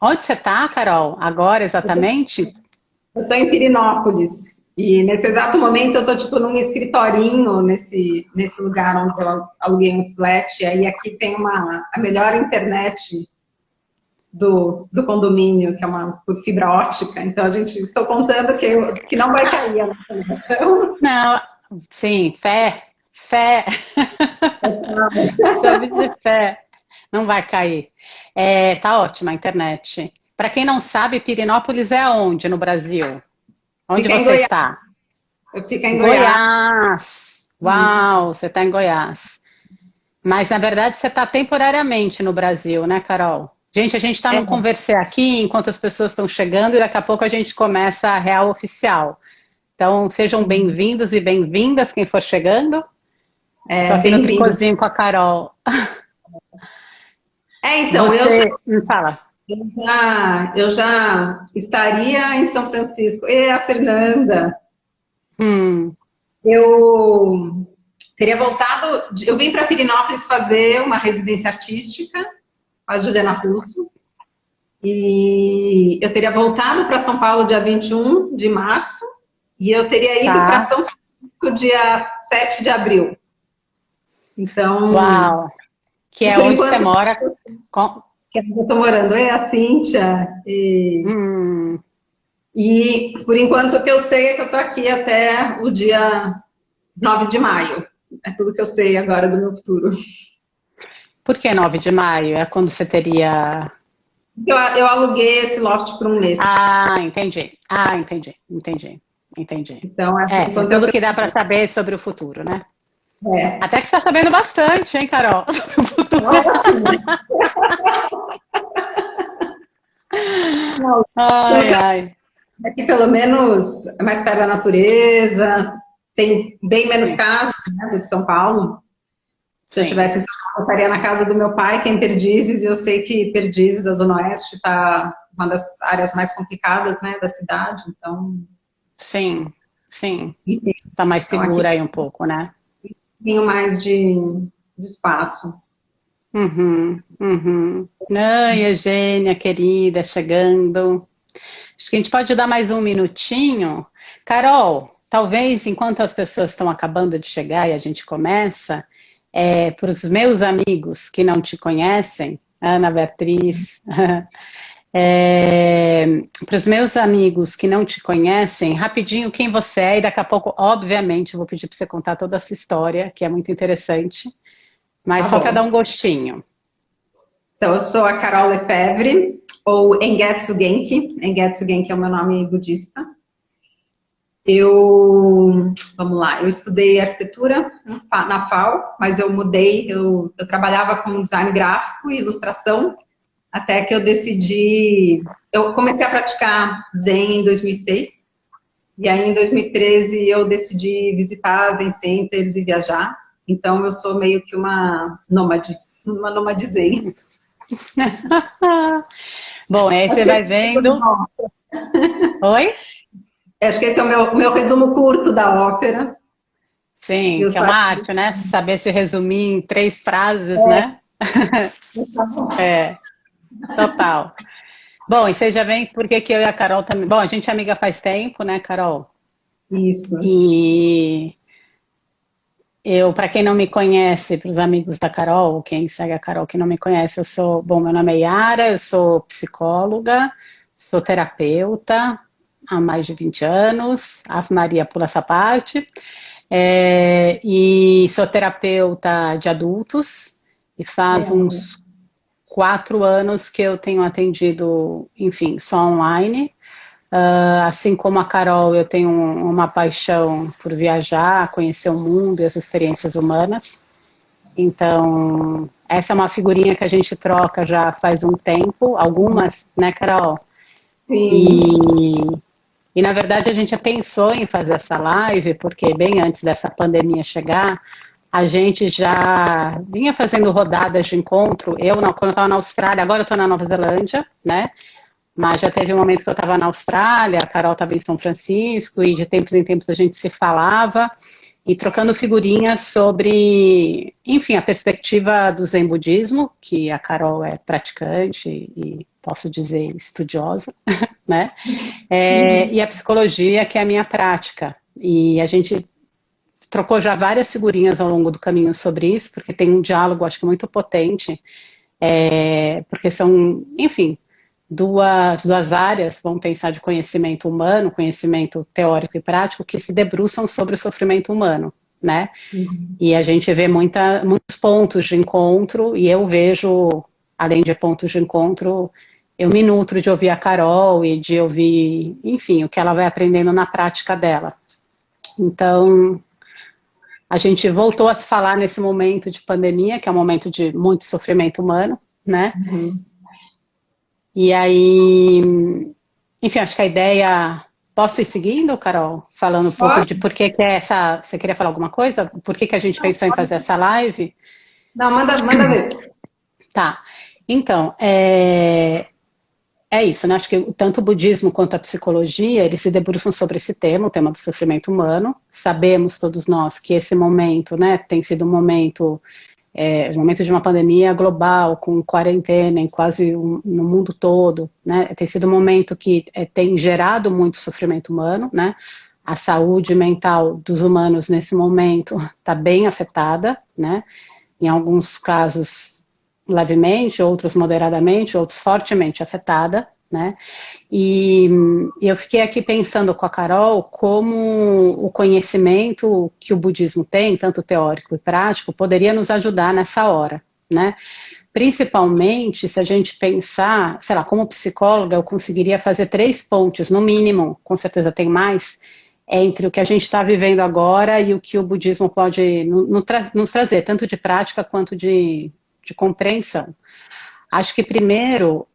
Onde você está, Carol? Agora, exatamente? Eu estou em Pirinópolis. E nesse exato momento eu estou tipo num escritorinho nesse lugar onde eu aluguei um flat. E aí aqui tem a melhor internet do condomínio, que é uma por fibra ótica. Então a gente estou contando que não vai cair a nossa ligação. Não, sim, fé, fé. Chave de fé. Não vai cair. É, tá ótima a internet. Para quem não sabe, Pirinópolis é aonde no Brasil? Onde Fica em você Goiás. está? Eu fico em Goiás. Goiás. Uau, você está em Goiás. Mas na verdade você está temporariamente no Brasil, né, Carol? Gente, a gente está É, num conversar aqui enquanto as pessoas estão chegando e daqui a pouco a gente começa a real oficial. Então sejam bem-vindos e bem-vindas quem for chegando. Estou aqui no bem-vindo. tricozinho com a Carol. Então, Você me fala. eu já estaria em São Francisco. E a Fernanda, Hum, eu teria voltado. Eu vim para Pirinópolis fazer uma residência artística com a Juliana Russo. E eu teria voltado para São Paulo dia 21 de março. E eu teria ido para tá. São Francisco dia 7 de abril. Então, Uau. Que é por onde você enquanto, mora. Com... que eu estou morando é a Cíntia. Hum, E por enquanto o que eu sei é que eu estou aqui até o dia 9 de maio. É tudo que eu sei agora do meu futuro. por que 9 de maio? É quando você teria. Eu aluguei esse loft por um mês. Ah, entendi. Ah, entendi. Entendi. Entendi. Então, é por É enquanto é o tudo que que dá para saber sobre o futuro, né? eu... É. Até que você está sabendo bastante, hein, Carol? Sobre o futuro. Ótimo. Não, Ai, ai. aqui pelo menos é mais perto da natureza, tem bem menos Sim, casos, né, do que São Paulo. Se eu sim, tivesse, eu estaria na casa do meu pai, que é em Perdizes, e eu sei que Perdizes, da Zona Oeste, está uma das áreas mais complicadas, né, da cidade. Então, sim, sim. enfim, Tá mais então aqui segura aí um pouco, né? tem um pouquinho mais de espaço. Uhum, uhum. Ai, Eugênia, querida, chegando. Acho que a gente pode dar mais um minutinho. Carol, talvez enquanto as pessoas estão acabando de chegar e a gente começa, para os meus amigos que não te conhecem, Ana Beatriz, para os meus amigos que não te conhecem, rapidinho quem você é, e daqui a pouco, obviamente, eu vou pedir para você contar toda essa história, que é muito interessante, mas Tá só para dar bom. um gostinho. Então, eu sou a Carol Lefebvre, ou Engetsu Genki. Engetsu Genki é o meu nome budista. Vamos lá, eu estudei arquitetura na FAO, mas eu mudei, eu trabalhava com design gráfico e ilustração, até que eu comecei a praticar Zen em 2006, e aí em 2013 eu decidi visitar Zen Centers e viajar, então eu sou meio que uma nômade Zen. Bom, aí Acho você que vai esse vendo. Oi? é o meu resumo curto da ópera. Sim, Eu que é só uma arte, né? Saber se resumir em 3 frases, né? É, total. Bom, e você já vem porque que eu e a Carol também. Bom, a gente é amiga faz tempo, né, Carol? isso. E eu, para quem não me conhece, para os amigos da Carol, quem segue a Carol que não me conhece, eu sou, bom, meu nome é Yara, eu sou psicóloga, sou terapeuta há mais de 20 anos, Ave Maria pula essa parte, e sou terapeuta de adultos, e faz Legal. uns 4 anos que eu tenho atendido, enfim, só online. Assim como a Carol, eu tenho uma paixão por viajar, conhecer o mundo e as experiências humanas. Então, essa é uma figurinha que a gente troca já faz um tempo, algumas, né, Carol? Sim. E, e na verdade a gente já pensou em fazer essa live, porque bem antes dessa pandemia chegar, a gente já vinha fazendo rodadas de encontro. Quando eu estava na Austrália, agora eu estou na Nova Zelândia, né? Mas já teve um momento que eu estava na Austrália, a Carol estava em São Francisco, e de tempos em tempos a gente se falava e trocando figurinhas sobre, enfim, a perspectiva do Zen budismo, que a Carol é praticante posso dizer, estudiosa, né? E a psicologia, que é a minha prática. E a gente trocou já várias figurinhas ao longo do caminho sobre isso, porque tem um diálogo, acho que muito potente, porque são, enfim, duas áreas, vamos pensar de conhecimento humano, conhecimento teórico e prático, que se debruçam sobre o sofrimento humano, né? E a gente vê muitos pontos de encontro, e eu vejo, além de pontos de encontro, eu me nutro de ouvir a Carol e de ouvir, enfim, o que ela vai aprendendo na prática dela. Então, a gente voltou a se falar nesse momento de pandemia, que é um momento de muito sofrimento humano, né? E aí, enfim, acho que a ideia... Posso ir seguindo, Carol? Falando um pouco de por que é essa... Você queria falar alguma coisa? Por que a gente pensou em fazer essa live? Não, manda ver. Tá. Então, isso, né? Acho que tanto o budismo quanto a psicologia, eles se debruçam sobre esse tema, o tema do sofrimento humano. Sabemos todos nós que esse momento, né, tem sido um momento de uma pandemia global, com quarentena em quase no mundo todo, né? Tem sido um momento que tem gerado muito sofrimento humano, né? A saúde mental dos humanos nesse momento está bem afetada, né? Em alguns casos levemente, outros moderadamente, outros fortemente afetada, né? E eu fiquei aqui pensando com a Carol como o conhecimento que o budismo tem, tanto teórico e prático, poderia nos ajudar nessa hora, né? Principalmente se a gente pensar, sei lá, como psicóloga, eu conseguiria fazer 3 pontes, no mínimo, com certeza tem mais, entre o que a gente está vivendo agora e o que o budismo pode nos trazer, tanto de prática quanto de compreensão. Acho que primeiro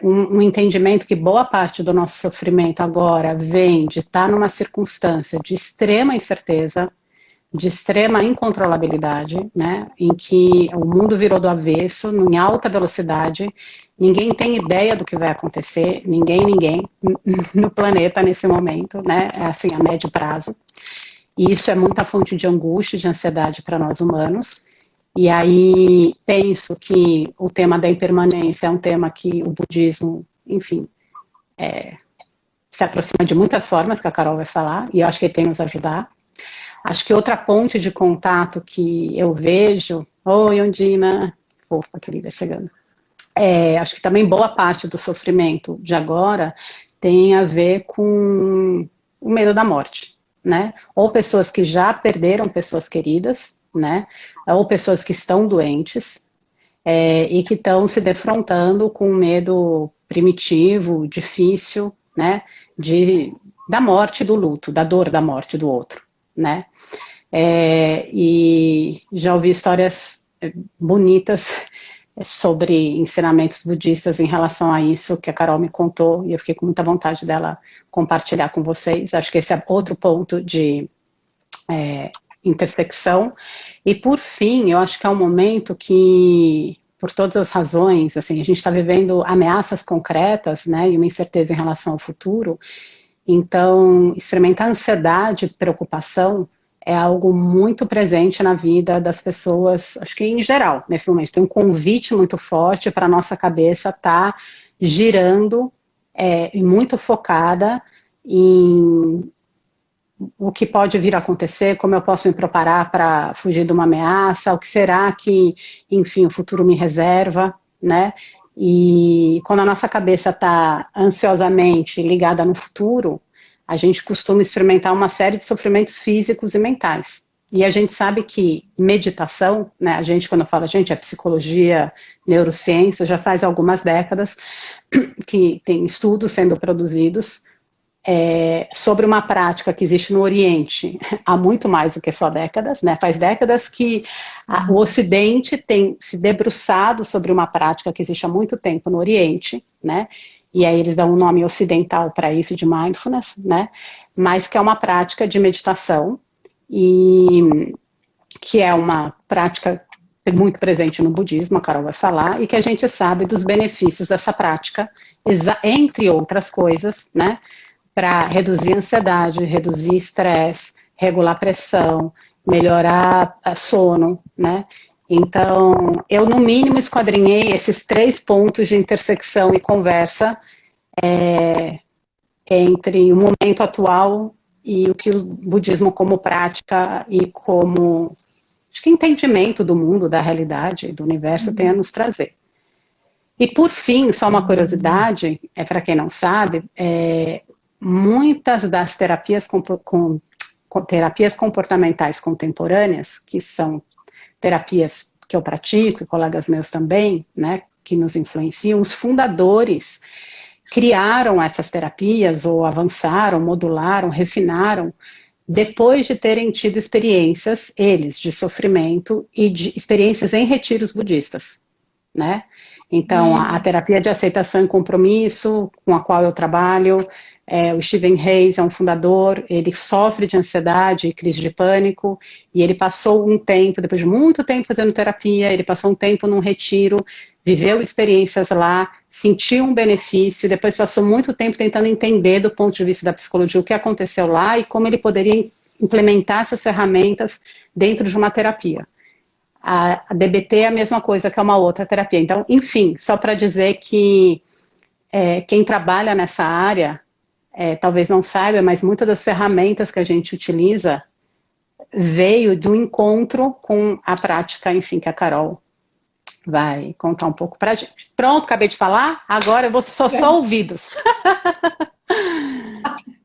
um entendimento que boa parte do nosso sofrimento agora vem de estar numa circunstância de extrema incerteza, de extrema incontrolabilidade, né, em que o mundo virou do avesso, em alta velocidade, ninguém tem ideia do que vai acontecer, ninguém no planeta nesse momento, né, assim, a médio prazo. E isso é muita fonte de angústia, de ansiedade para nós humanos. E aí penso que o tema da impermanência é um tema que o budismo, enfim, se aproxima de muitas formas, que a Carol vai falar, e eu acho que ele tem nos ajudar. Acho que outra ponte de contato que eu vejo... Oi, Ondina, fofa, querida, chegando. Acho que também boa parte do sofrimento de agora tem a ver com o medo da morte, né? Ou pessoas que já perderam pessoas queridas, né? Ou pessoas que estão doentes e que estão se defrontando com um medo primitivo, difícil, né? Da morte, do luto, da dor da morte do outro, né? E já ouvi histórias bonitas sobre ensinamentos budistas em relação a isso, que a Carol me contou, e eu fiquei com muita vontade dela compartilhar com vocês. Acho que esse é outro ponto de intersecção. E, por fim, eu acho que é um momento que, por todas as razões, assim, a gente está vivendo ameaças concretas, né, e uma incerteza em relação ao futuro. Então, experimentar ansiedade, preocupação, é algo muito presente na vida das pessoas, acho que em geral, nesse momento. Tem um convite muito forte para a nossa cabeça estar girando e muito focada em o que pode vir a acontecer, como eu posso me preparar para fugir de uma ameaça, o que será que, enfim, o futuro me reserva, né? E quando a nossa cabeça está ansiosamente ligada no futuro, a gente costuma experimentar uma série de sofrimentos físicos e mentais. E a gente sabe que meditação, né, a gente, quando eu falo a gente, é psicologia, neurociência, já faz algumas décadas que tem estudos sendo produzidos sobre uma prática que existe no Oriente há muito mais do que só décadas, né? Faz décadas que o Ocidente tem se debruçado sobre uma prática que existe há muito tempo no Oriente, né? E aí eles dão um nome ocidental para isso, de mindfulness, né? Mas que é uma prática de meditação e que é uma prática muito presente no budismo, a Carol vai falar, e que a gente sabe dos benefícios dessa prática, entre outras coisas, né? Para reduzir a ansiedade, reduzir estresse, regular a pressão, melhorar sono, né? Então, eu no mínimo esquadrinhei esses 3 pontos de intersecção e conversa entre o momento atual e o que o budismo como prática e como, acho que entendimento do mundo, da realidade, do universo tem a nos trazer. E por fim, só uma curiosidade, para quem não sabe, muitas das terapias, terapias comportamentais contemporâneas, que são terapias que eu pratico, e colegas meus também, né, que nos influenciam, os fundadores criaram essas terapias, ou avançaram, modularam, refinaram, depois de terem tido experiências, eles, de sofrimento e de experiências em retiros budistas, né? Então, a terapia de aceitação e compromisso, com a qual eu trabalho, o Stephen Hayes é um fundador, ele sofre de ansiedade e crise de pânico, e ele passou um tempo, depois de muito tempo fazendo terapia, ele passou um tempo num retiro, viveu experiências lá, sentiu um benefício, depois passou muito tempo tentando entender do ponto de vista da psicologia o que aconteceu lá e como ele poderia implementar essas ferramentas dentro de uma terapia. A DBT é a mesma coisa que é uma outra terapia. Então, enfim, só para dizer que quem trabalha nessa área talvez não saiba, mas muitas das ferramentas que a gente utiliza veio do encontro com a prática, enfim, que a Carol vai contar um pouco pra gente. Pronto, acabei de falar, agora eu vou só ouvidos.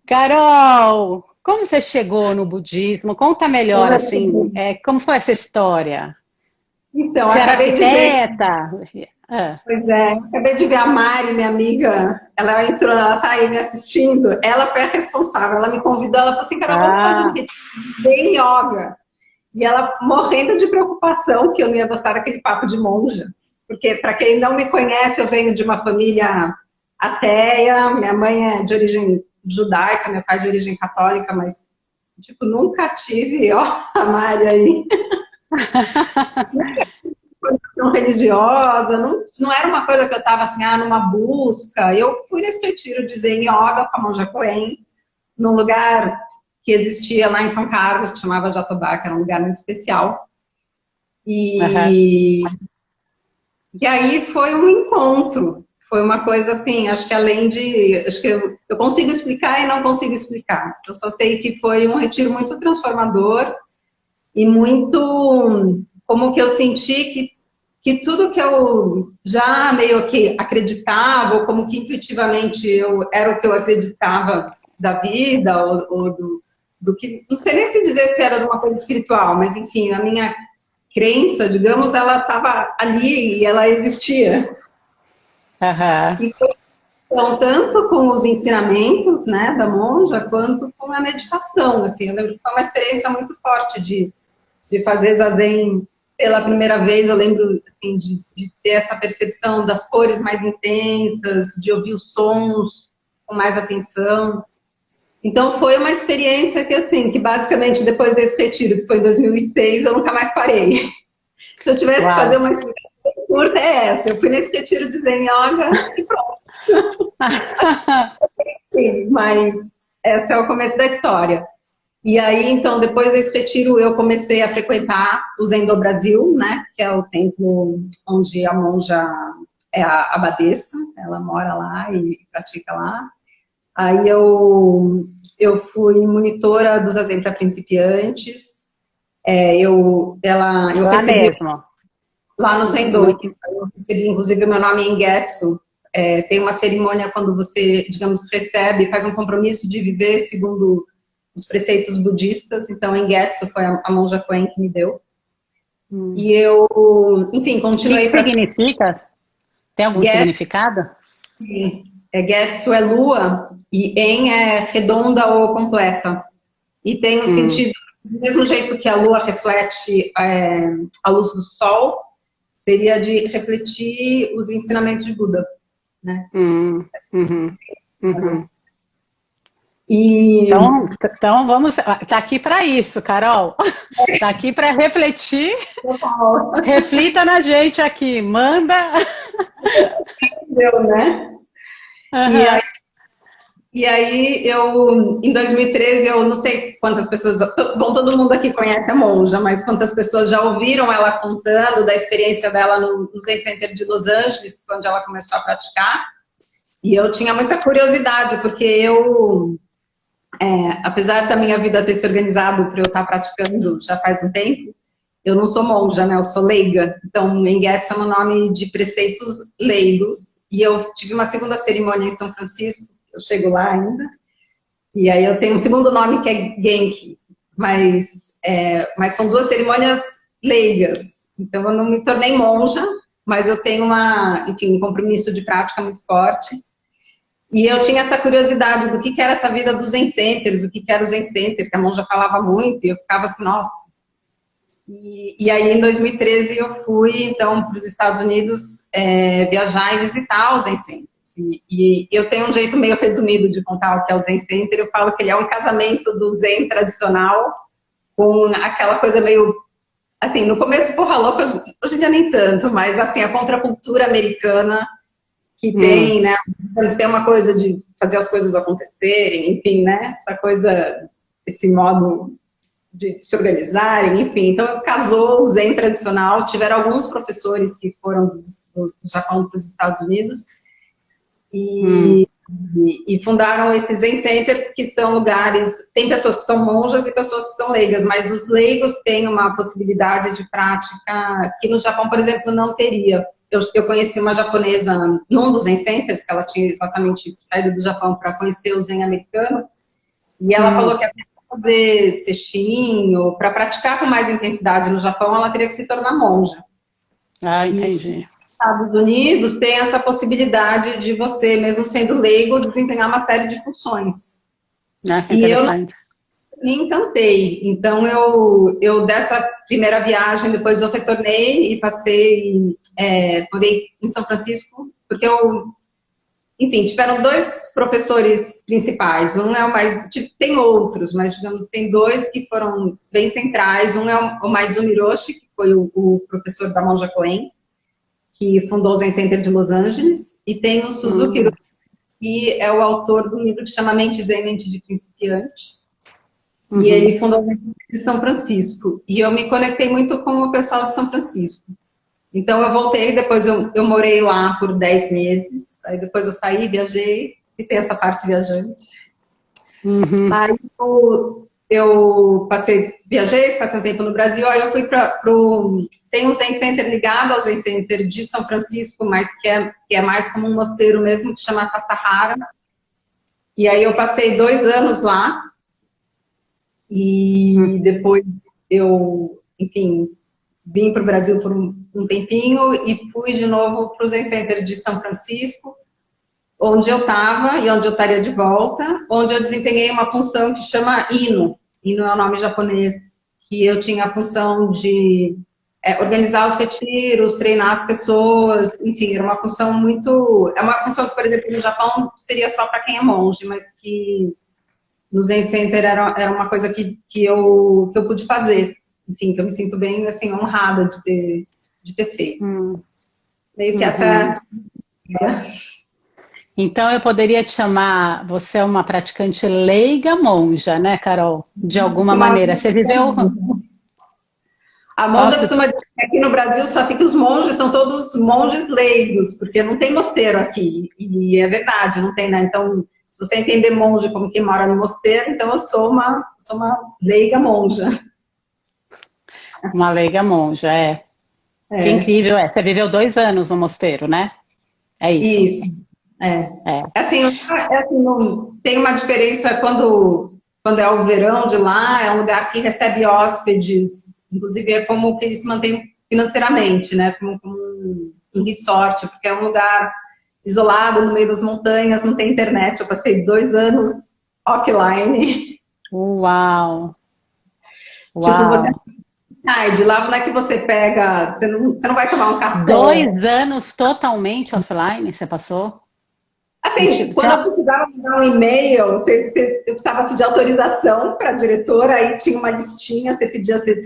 Carol, como você chegou no budismo? Conta melhor, assim, como foi essa história? Então, você era acabei arquiteta? de ver. Pois é, acabei de ver a Mari, minha amiga, ela entrou, ela tá aí me assistindo, ela foi a responsável, ela me convidou, ela falou assim, Carol, vamos fazer um retiro bem yoga. E ela morrendo de preocupação que eu não ia gostar daquele papo de monja. Porque, para quem não me conhece, eu venho de uma família ateia, minha mãe é de origem judaica, meu pai é de origem católica, mas, tipo, nunca tive, ó, a Mari aí. Não religiosa, não era uma coisa que eu estava assim, numa busca. Eu fui nesse retiro de Zen Yoga com a monja Coen, num lugar que existia lá em São Carlos, que chamava Jatobá, que era um lugar muito especial. E aí foi um encontro, foi uma coisa assim, acho que além de... Acho que eu consigo explicar e não consigo explicar. Eu só sei que foi um retiro muito transformador e muito... Como que eu senti que tudo que eu já meio que acreditava, ou como que intuitivamente era o que eu acreditava da vida, ou do que... Não sei nem se dizer se era de uma coisa espiritual, mas enfim, a minha crença, digamos, ela estava ali e ela existia. Então, tanto com os ensinamentos, né, da monja, quanto com a meditação, assim, eu lembro que foi uma experiência muito forte de fazer zazen pela primeira vez. Eu lembro, assim, de ter essa percepção das cores mais intensas, de ouvir os sons com mais atenção. Então, foi uma experiência que, assim, que basicamente depois desse retiro, que foi em 2006, eu nunca mais parei. Se eu tivesse que fazer uma explicação curta, é essa. Eu fui nesse retiro de Zen Yoga e pronto. Sim, mas esse é o começo da história. E aí, então, depois desse retiro, eu comecei a frequentar o Zendô Brasil, né? Que é o templo onde a monja é a abadesa. Ela mora lá e pratica lá. Aí eu fui monitora do Zazen para principiantes. Eu lá recebi, mesmo? Lá no Zendô. Eu recebi, inclusive, o meu nome em Getsu. Tem uma cerimônia quando você, digamos, recebe, faz um compromisso de viver segundo os preceitos budistas. Então, em Getsu foi a monja Coen que me deu. E eu, enfim, continuei... O que significa? Tem algum significado? Sim. Getsu é lua e En é redonda ou completa. E tem o sentido, do mesmo jeito que a lua reflete a luz do sol, seria de refletir os ensinamentos de Buda, né? Então vamos... Tá aqui para isso, Carol. Tá aqui para refletir. Reflita na gente aqui, manda. Entendeu, né? E aí, E aí, em 2013, eu não sei quantas pessoas, bom, todo mundo aqui conhece a Monja, mas quantas pessoas já ouviram ela contando da experiência dela no Zen Center de Los Angeles, onde ela começou a praticar. E eu tinha muita curiosidade, porque apesar da minha vida ter se organizado para eu estar praticando já faz um tempo, eu não sou monja, né? Eu sou leiga. Então, Engetsu é um nome de preceitos leigos. E eu tive uma segunda cerimônia em São Francisco, eu chego lá ainda. E aí eu tenho um segundo nome que é Genki. Mas são duas cerimônias leigas. Então, eu não me tornei monja, mas eu tenho um compromisso de prática muito forte. E eu tinha essa curiosidade do que era essa vida dos Zen Centers, o que era o Zen Center, que a monja falava muito, e eu ficava assim, nossa. E aí, em 2013, eu fui, então, para os Estados Unidos viajar e visitar os Zen Centers. E eu tenho um jeito meio resumido de contar o que é o Zen Center. Eu falo que ele é um casamento do Zen tradicional com aquela coisa meio... Assim, no começo, porra louca, hoje em dia nem tanto, mas, assim, a contracultura americana que tem, né? Eles têm uma coisa de fazer as coisas acontecerem, enfim, né? Essa coisa, esse modo de se organizarem, enfim. Então, casou o Zen tradicional. Tiveram alguns professores que foram do Japão para os Estados Unidos e fundaram esses Zen Centers, que são lugares... Tem pessoas que são monjas e pessoas que são leigas, mas os leigos têm uma possibilidade de prática que no Japão, por exemplo, não teria. Eu conheci uma japonesa num dos Zen Centers, que ela tinha exatamente saído do Japão para conhecer o Zen americano, e ela falou que para fazer sesshin, ou para praticar com mais intensidade no Japão, ela teria que se tornar monja. Ah, entendi. E nos Estados Unidos tem essa possibilidade de você, mesmo sendo leigo, desempenhar uma série de funções. Ah, que interessante. Me encantei. Então, eu dessa primeira viagem, depois eu retornei e passei, morei em São Francisco, porque enfim, tiveram dois professores principais. Um é o mais, tem outros, mas digamos, tem dois que foram bem centrais. Um é o Maizumi Roshi, que foi o professor da Monja Coen, que fundou o Zen Center de Los Angeles, e tem o Suzuki Roshi, que é o autor do livro que chama Mente Zen, Mente de Principiante. E ele fundou o Zen Center de São Francisco. E eu me conectei muito com o pessoal de São Francisco. Então, eu voltei, depois eu morei lá por 10 meses. Aí depois eu saí, viajei, e tem essa parte viajante. Aí eu viajei, passei um tempo no Brasil, aí eu fui tem um Zen Center ligado ao Zen Center de São Francisco, mas que é mais como um mosteiro mesmo, que chama Tassajara. E aí eu passei 2 anos lá, e depois enfim, vim para o Brasil por um tempinho e fui de novo para o Zen Center de São Francisco, onde eu estava e onde eu estaria de volta, onde eu desempenhei uma função que chama Ino. Ino é o nome japonês, que eu tinha a função de organizar os retiros, treinar as pessoas, enfim, era uma função muito... É uma função que, por exemplo, no Japão seria só para quem é monge, mas que no Zen Center era uma coisa que eu pude fazer. Enfim, que eu me sinto bem, assim, honrada de ter feito. Meio que essa... Então, eu poderia te chamar, você é uma praticante leiga monja, né, Carol? De alguma maneira. Você viveu... A monja costuma dizer que aqui no Brasil só fica os monges, são todos monges leigos, porque não tem mosteiro aqui. E é verdade, não tem, né? Então, se você entender monge como quem mora no mosteiro, então eu sou uma leiga monja. Uma leiga monja, Que incrível, Você viveu 2 anos no mosteiro, né? É isso. Isso. Assim, tem uma diferença quando é o verão de lá, é um lugar que recebe hóspedes, inclusive é como que eles se mantêm financeiramente, né? Como um resort, porque é um lugar isolado no meio das montanhas, não tem internet. Eu passei 2 anos offline. Uau! Tipo, você de lá não é que você pega, você não vai tomar um café. 2 anos totalmente offline, você passou? Assim, quando eu precisava mandar um e-mail, eu precisava pedir autorização para a diretora, aí tinha uma listinha, você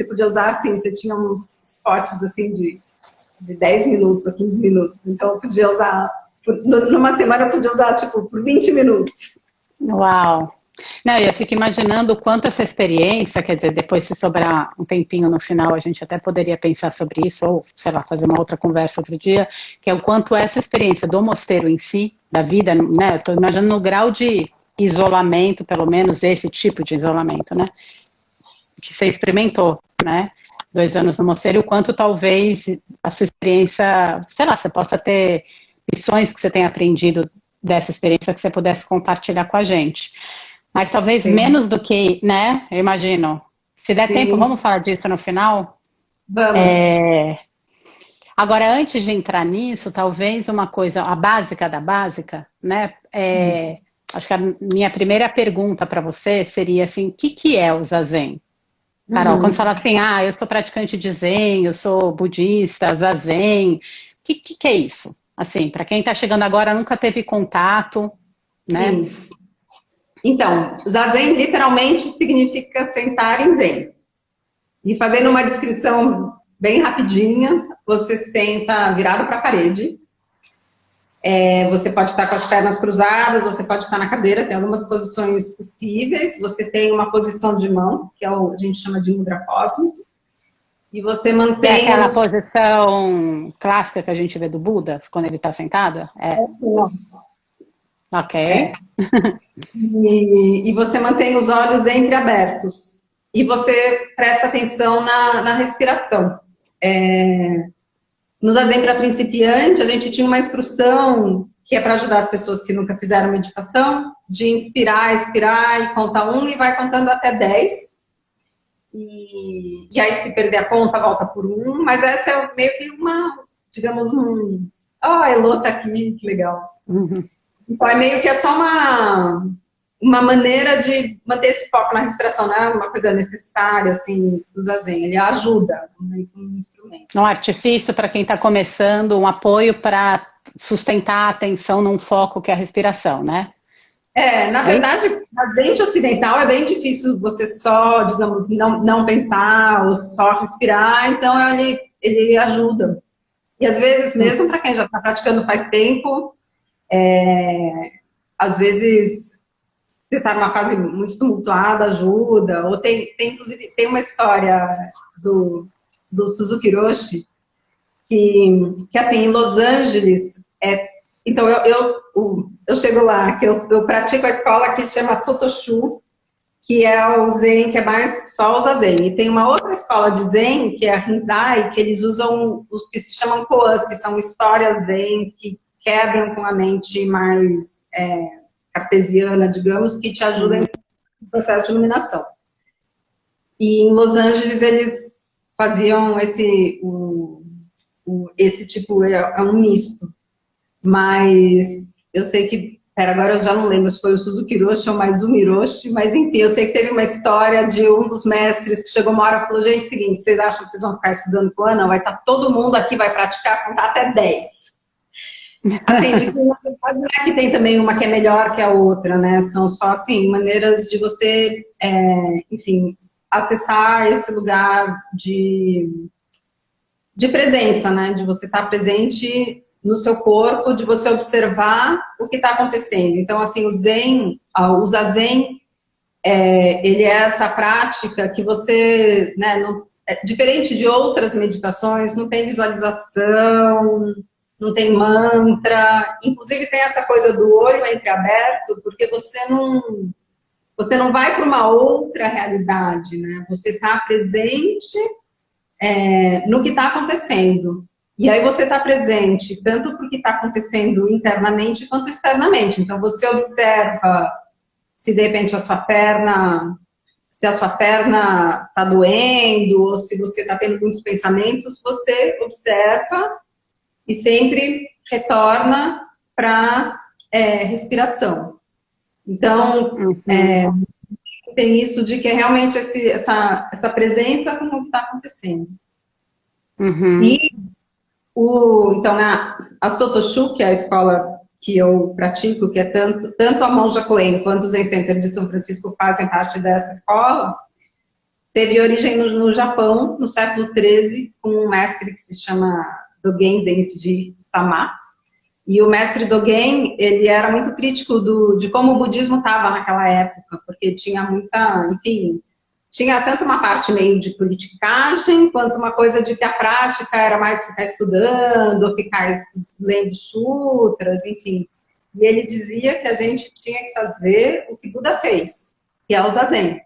podia usar assim, você tinha uns spots assim de 10 minutos ou 15 minutos. Então eu podia usar, numa semana eu podia usar tipo por 20 minutos. Uau! Não, eu fico imaginando o quanto essa experiência, quer dizer, depois se sobrar um tempinho no final, a gente até poderia pensar sobre isso, ou, sei lá, fazer uma outra conversa outro dia, que é o quanto essa experiência do mosteiro em si, da vida, né? Eu estou imaginando no grau de isolamento, pelo menos esse tipo de isolamento, né? Que você experimentou, né? 2 anos no mosteiro, o quanto talvez a sua experiência, sei lá, você possa ter lições que você tenha aprendido dessa experiência que você pudesse compartilhar com a gente. Mas talvez Sim, menos do que, né? Eu imagino. Se der tempo, sim, vamos falar disso no final? vamos. Agora, antes de entrar nisso, talvez uma coisa, a básica da básica, né? Acho que a minha primeira pergunta para você seria assim: o que que é o Zazen? Carol, quando você Uhum. fala assim, eu sou praticante de Zen, eu sou budista, Zazen, o que é isso? Assim, para quem está chegando agora, nunca teve contato, né? Sim. Então, zazen literalmente significa sentar em zen. E fazendo uma descrição bem rapidinha, você senta virado para a parede. Você pode estar com as pernas cruzadas, você pode estar na cadeira, tem algumas posições possíveis. Você tem uma posição de mão, que a gente chama de mudra cósmico, e você Que é mantém aquela os. posição clássica que a gente vê do Buda, quando ele está sentado? É, ok. É, e você mantém os olhos entreabertos. E você presta atenção na respiração. No Zazen para principiante, a gente tinha uma instrução que é para ajudar as pessoas que nunca fizeram meditação, de inspirar, expirar e contar um e vai contando até 10. E aí, se perder a conta, volta por um. Mas essa é meio que uma, digamos, um. Ah, a Elô tá aqui, que legal. Uhum. Então, é meio que é só uma maneira de manter esse foco na respiração, não é uma coisa necessária, assim, do Zazen. Ele ajuda, meio que um instrumento. Um artifício para quem está começando, um apoio para sustentar a atenção num foco que é a respiração, né? Na É isso? verdade, a gente ocidental é bem difícil você só, digamos, não pensar ou só respirar, então ele ajuda. E às vezes, mesmo para quem já está praticando faz tempo, às vezes você está numa fase muito tumultuada, ajuda. Ou inclusive, tem uma história do Suzuki Roshi, que assim, em Los Angeles, então eu chego lá, que eu pratico a escola que chama Sotoshu, que é o Zen, que é mais só o Zazen. E tem uma outra escola de Zen, que é a Rinzai, que eles usam os que se chamam koans, que são histórias Zens, que quebram com a mente mais cartesiana, digamos, que te ajudam Uhum. no processo de iluminação. E em Los Angeles eles faziam esse tipo, é um misto. Mas eu sei que, agora eu já não lembro se foi o Suzuki Roshi ou mais o Miroshi, mas enfim, eu sei que teve uma história de um dos mestres que chegou uma hora e falou, gente, é o seguinte, vocês acham que vocês vão ficar estudando Koan? Não, vai estar todo mundo aqui, vai praticar, contar até 10. Assim, de que na verdade não é que tem também uma que é melhor que a outra, né? São só, assim, maneiras de você, enfim, acessar esse lugar de presença, né? De você estar presente no seu corpo, de você observar o que está acontecendo. Então, assim, o Zazen, ele é essa prática que você, né, não, diferente de outras meditações, não tem visualização, não tem mantra, inclusive tem essa coisa do olho entreaberto, porque você não vai para uma outra realidade, né? Você está presente no que está acontecendo. E aí você está presente tanto para o que está acontecendo internamente quanto externamente. Então você observa se de repente se a sua perna está doendo, ou se você está tendo muitos pensamentos, você observa e sempre retorna para respiração. Então, Uhum. tem isso de que é realmente essa presença com o que está acontecendo. Uhum. E então, a Sotoshu, que é a escola que eu pratico, que é tanto a Monja Coen quanto o Zen Center de São Francisco fazem parte dessa escola, teve origem no Japão, no século XIII, com um mestre que se chama Dogen Zenji Sama. E o mestre Dogen, ele era muito crítico de como o budismo estava naquela época, porque tinha muita, enfim, tinha tanto uma parte meio de politicagem, quanto uma coisa de que a prática era mais ficar estudando, ficar lendo sutras, enfim. E ele dizia que a gente tinha que fazer o que Buda fez, que é o Zazen.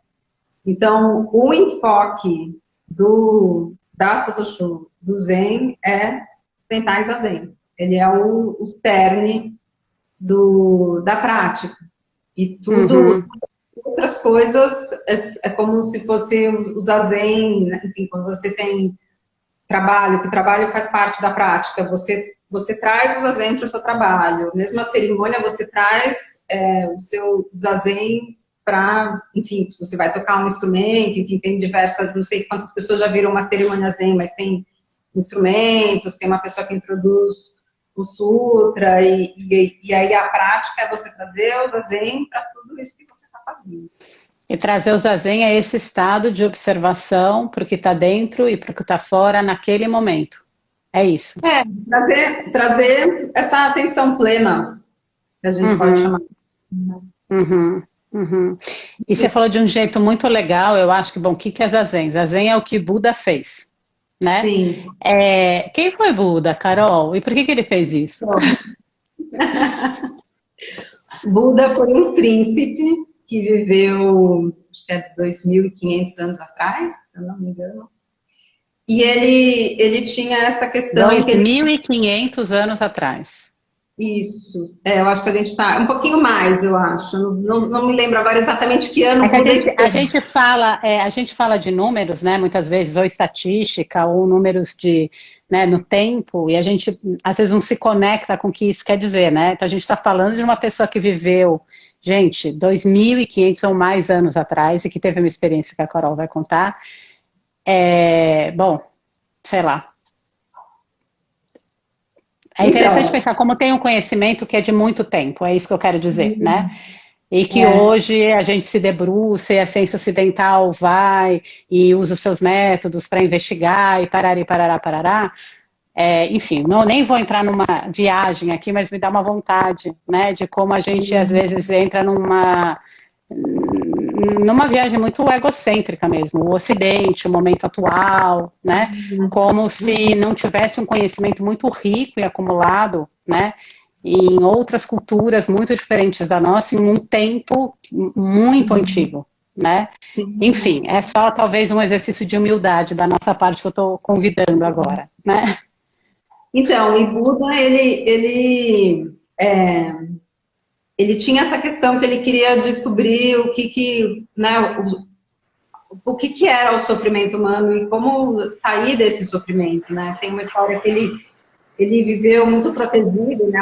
Então, o enfoque da Sotosho, do Zen, é Sentai Zazen. Ele é o cerne da prática. E tudo, outras coisas, é como se fosse o Zazen, enfim, quando você tem trabalho, que trabalho faz parte da prática, você traz o Zazen para o seu trabalho. Mesmo a cerimônia, você traz o seu Zazen para, enfim, se você vai tocar um instrumento, enfim, tem diversas, não sei quantas pessoas já viram uma cerimônia Zen, mas tem instrumentos, tem uma pessoa que introduz o sutra, e aí a prática é você trazer o Zazen para tudo isso que você está fazendo. E trazer o Zazen é esse estado de observação para o que está dentro e para o que está fora naquele momento. É isso. Trazer essa atenção plena, que a gente pode chamar. E você falou de um jeito muito legal, eu acho que, bom, o que é Zazen? Zazen é o que Buda fez, né? Sim. Quem foi Buda, Carol? E por que ele fez isso? Buda foi um príncipe que viveu, acho que é 2.500 anos atrás, se eu não me engano. E ele tinha essa questão... 2.500 anos atrás. Isso. Eu acho que a gente está... Um pouquinho mais, eu acho. Não me lembro agora exatamente que ano... A gente fala de números, né? Muitas vezes, ou estatística, ou números no tempo, e a gente, às vezes, não se conecta com o que isso quer dizer, né? Então, a gente está falando de uma pessoa que viveu... Gente, 2.500 ou mais anos atrás, e que teve uma experiência que a Carol vai contar. Bom, sei lá. É interessante pensar como tem um conhecimento que é de muito tempo, é isso que eu quero dizer, né? E que hoje a gente se debruça, e a ciência ocidental vai e usa os seus métodos para investigar e parará. Enfim, nem vou entrar numa viagem aqui, mas me dá uma vontade, né, de como a gente às vezes entra numa viagem muito egocêntrica mesmo, o Ocidente, o momento atual, né, como se não tivesse um conhecimento muito rico e acumulado, né, em outras culturas muito diferentes da nossa, em um tempo muito antigo, né? Sim. Enfim, é só talvez um exercício de humildade da nossa parte que eu estou convidando agora, né? Então, e Buda, ele tinha essa questão que ele queria descobrir o que era o sofrimento humano e como sair desse sofrimento, né? Tem uma história que ele viveu muito protegido, né?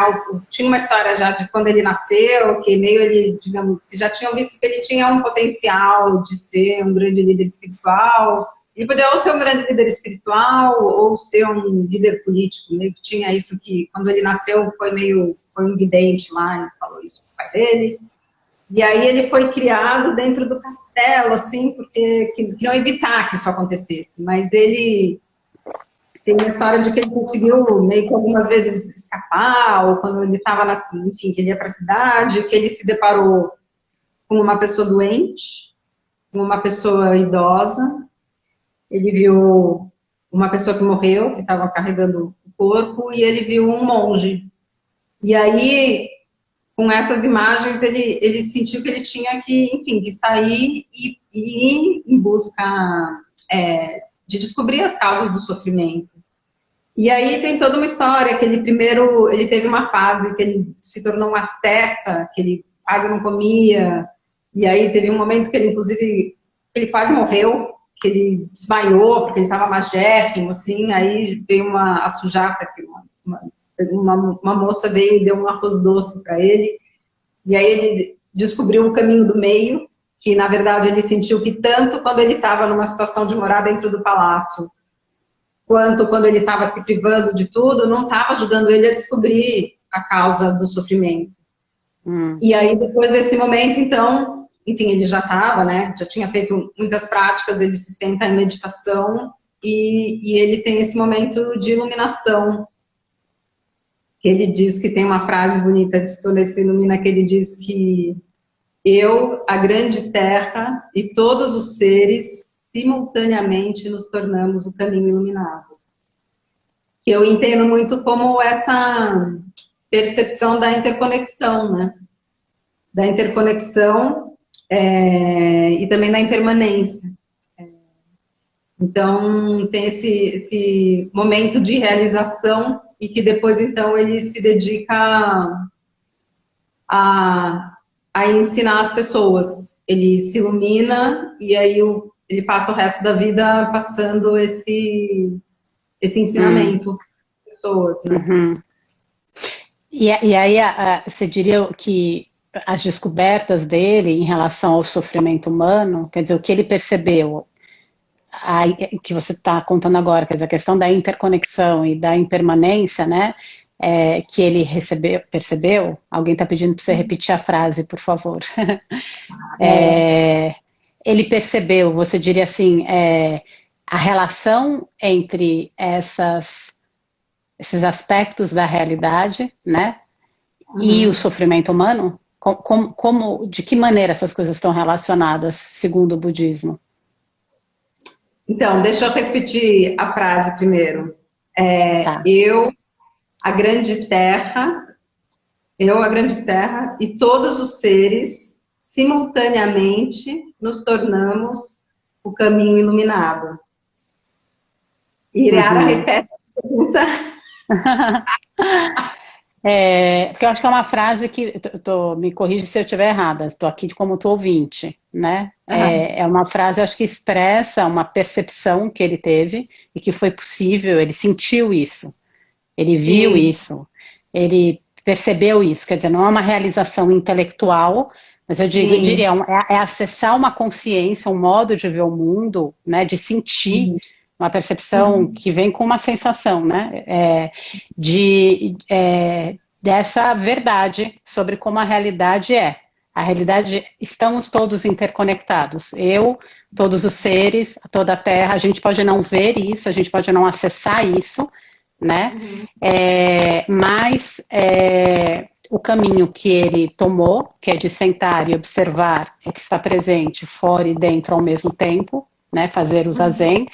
Tinha uma história já de quando ele nasceu, que meio ele, digamos, que já tinham visto que ele tinha um potencial de ser um grande líder espiritual. Ele podia ou ser um grande líder espiritual ou ser um líder político, meio que tinha isso que, quando ele nasceu, foi um vidente lá, ele falou isso pro pai dele. E aí ele foi criado dentro do castelo, assim, porque queriam evitar que isso acontecesse. Mas ele tem uma história de que ele conseguiu meio que algumas vezes escapar, ou quando ele estava, enfim, que ele ia para a cidade, que ele se deparou com uma pessoa doente, com uma pessoa idosa. Ele viu uma pessoa que morreu, que estava carregando o corpo, e ele viu um monge. E aí, com essas imagens, ele sentiu que ele tinha que, enfim, que sair e ir em busca de descobrir as causas do sofrimento. E aí tem toda uma história que ele teve uma fase que ele se tornou uma seta, que ele quase não comia, e aí teve um momento que ele, inclusive, ele quase morreu, que ele desmaiou, porque ele estava magérrimo, assim, aí veio a Sujata, que uma moça veio e deu um arroz doce para ele, e aí ele descobriu o caminho do meio, que na verdade ele sentiu que tanto quando ele estava numa situação de morar dentro do palácio, quanto quando ele estava se privando de tudo, não estava ajudando ele a descobrir a causa do sofrimento. E aí, depois desse momento, então, enfim, ele já estava, né, já tinha feito muitas práticas, ele se senta em meditação e ele tem esse momento de iluminação. que ele diz que tem uma frase bonita de Stolece Ilumina, que ele diz que eu, a grande terra e todos os seres simultaneamente nos tornamos o caminho iluminado. Que eu entendo muito como essa percepção da interconexão, né? Da interconexão e também da impermanência. Então, tem esse momento de realização e que depois, então, ele se dedica a ensinar as pessoas. Ele se ilumina e aí ele passa o resto da vida passando esse ensinamento às pessoas, né? Uhum. E aí, você diria que as descobertas dele em relação ao sofrimento humano, quer dizer, o que ele percebeu, que você está contando agora, quer dizer, a questão da interconexão e da impermanência, né, que ele percebeu, alguém está pedindo para você repetir a frase, por favor. Ele percebeu, você diria assim, a relação entre esses aspectos da realidade, né, e o sofrimento humano? De que maneira essas coisas estão relacionadas, segundo o budismo? Então, deixa eu repetir a frase primeiro. Tá. Eu, a grande terra e todos os seres, simultaneamente, nos tornamos o caminho iluminado. E Iriara repete a pergunta. Porque eu acho que é uma frase que, me corrige se eu estiver errada, estou aqui como tu ouvinte, né? É uma frase, eu acho que expressa uma percepção que ele teve e que foi possível, ele sentiu isso, ele viu isso, ele percebeu isso, quer dizer, não é uma realização intelectual, mas eu diria, é acessar uma consciência, um modo de ver o mundo, né, de sentir uma percepção que vem com uma sensação, né, dessa verdade sobre como a realidade é. A realidade, estamos todos interconectados. Eu, todos os seres, toda a Terra, a gente pode não ver isso, a gente pode não acessar isso, né? Mas o caminho que ele tomou, que é de sentar e observar o que está presente, fora e dentro ao mesmo tempo, né? Fazer o zazen,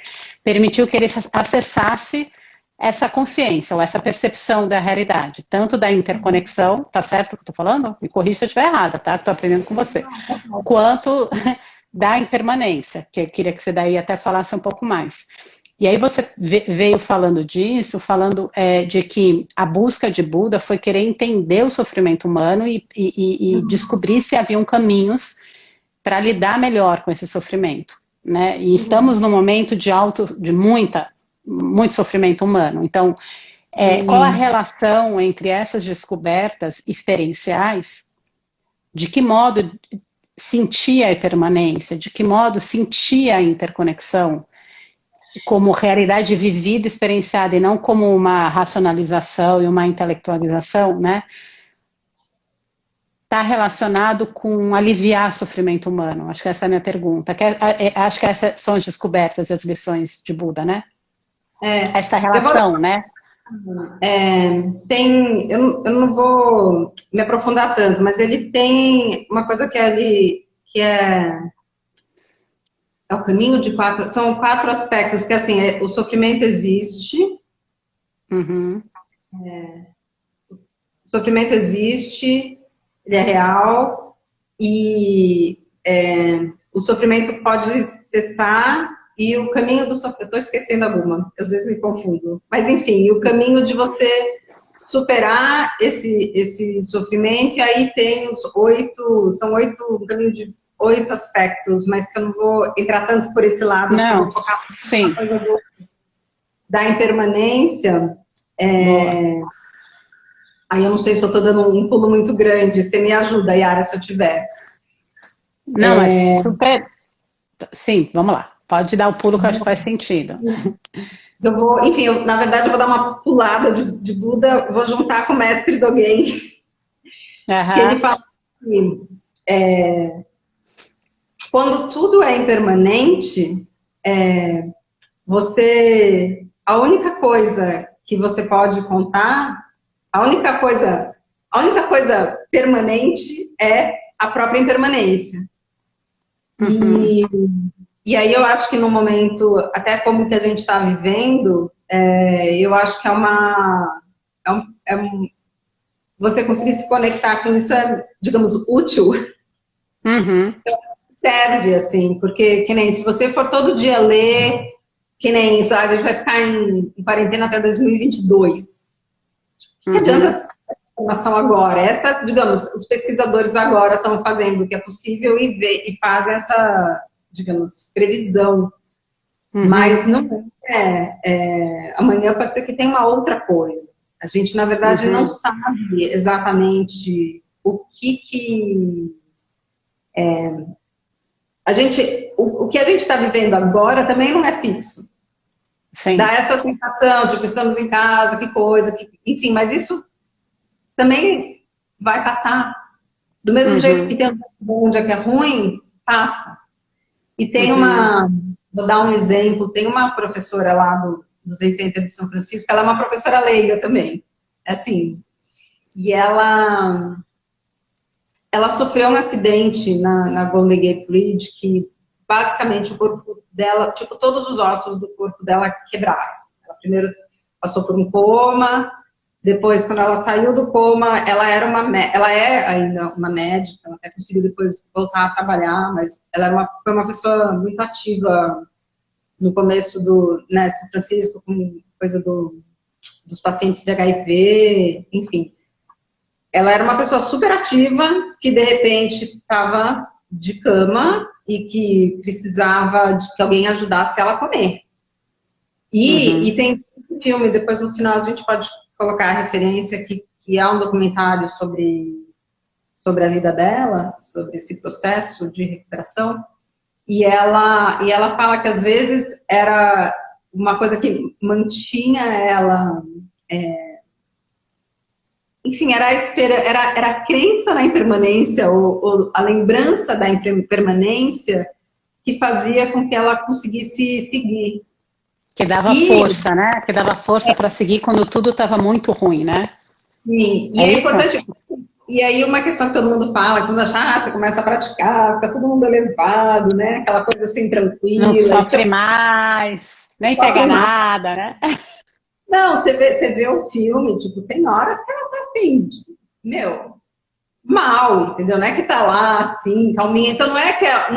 permitiu que ele acessasse essa consciência, ou essa percepção da realidade, tanto da interconexão, tá certo o que eu tô falando? Me corrija se eu estiver errada, tá? Estou aprendendo com você. Quanto da impermanência, que eu queria que você daí até falasse um pouco mais. E aí você veio falando disso, falando de que a busca de Buda foi querer entender o sofrimento humano e descobrir se haviam caminhos para lidar melhor com esse sofrimento, né? E estamos num momento de muito sofrimento humano. Então, qual a relação entre essas descobertas experienciais? De que modo sentir a impermanência? De que modo sentir a interconexão? Como realidade vivida, experienciada, e não como uma racionalização e uma intelectualização, né? Está relacionado com aliviar sofrimento humano? Acho que essa é a minha pergunta. Acho que essas são as descobertas e as lições de Buda, né? Essa relação, né? Eu não vou me aprofundar tanto, mas ele tem uma coisa que é o caminho de são 4 aspectos, que assim, o sofrimento existe, o sofrimento existe, ele é real, e o sofrimento pode cessar, e o caminho do sofrimento, eu estou esquecendo alguma, às vezes me confundo, mas enfim, o caminho de você superar esse sofrimento, e aí tem um caminho de 8 aspectos, mas que eu não vou entrar tanto por esse lado, acho que eu vou focar na coisa da impermanência. Aí eu não sei se eu estou dando um pulo muito grande, você me ajuda, Yara, se eu tiver. Não, mas super... Sim, vamos lá. Pode dar o pulo que eu acho que faz sentido. Na verdade, eu vou dar uma pulada de Buda, vou juntar com o mestre Dogen, que ele fala que quando tudo é impermanente, a única coisa que você pode contar, A única coisa permanente é a própria impermanência. E aí eu acho que no momento, até como que a gente está vivendo, eu acho que você conseguir se conectar com isso é, digamos, útil. Serve, assim, porque que nem se você for todo dia ler, que nem isso, a gente vai ficar em quarentena até 2022. O que adianta essa informação agora? Essa, digamos, os pesquisadores agora estão fazendo o que é possível e fazem essa, digamos, previsão. Mas não amanhã pode ser que tenha uma outra coisa. A gente, na verdade, não sabe exatamente o que o que a gente está vivendo agora também não é fixo. Sim. Dá essa sensação, tipo, estamos em casa, que coisa, enfim, mas isso também vai passar. Do mesmo jeito que tem um dia bom, um dia que é ruim, passa. E tem vou dar um exemplo, tem uma professora lá do Zen Center de São Francisco, ela é uma professora leiga também, assim, e ela sofreu um acidente na Golden Gate Bridge que basicamente o corpo dela, tipo, todos os ossos do corpo dela quebraram. Ela primeiro passou por um coma, depois, quando ela saiu do coma, ela é ainda uma médica, ela até conseguiu depois voltar a trabalhar, mas ela foi uma pessoa muito ativa no começo de São Francisco, com coisa dos pacientes de HIV, enfim. Ela era uma pessoa super ativa, que de repente estava de cama e que precisava de que alguém ajudasse ela a comer. E tem um filme, depois no final a gente pode colocar a referência, que é um documentário sobre a vida dela, sobre esse processo de recuperação. E ela fala que às vezes era uma coisa que mantinha ela... enfim, era a crença na impermanência, ou a lembrança da impermanência que fazia com que ela conseguisse seguir. Que dava força, né? Que dava força para seguir quando tudo estava muito ruim, né? Sim, e é importante. E aí uma questão que todo mundo fala, que todo mundo acha, você começa a praticar, fica todo mundo elevado, né? Aquela coisa assim, tranquila. Não sofre mais, nem pega nada, né? Não, você vê o filme, tipo, tem horas que ela tá assim, tipo, mal, entendeu? Não é que tá lá, assim, calminha. Então, não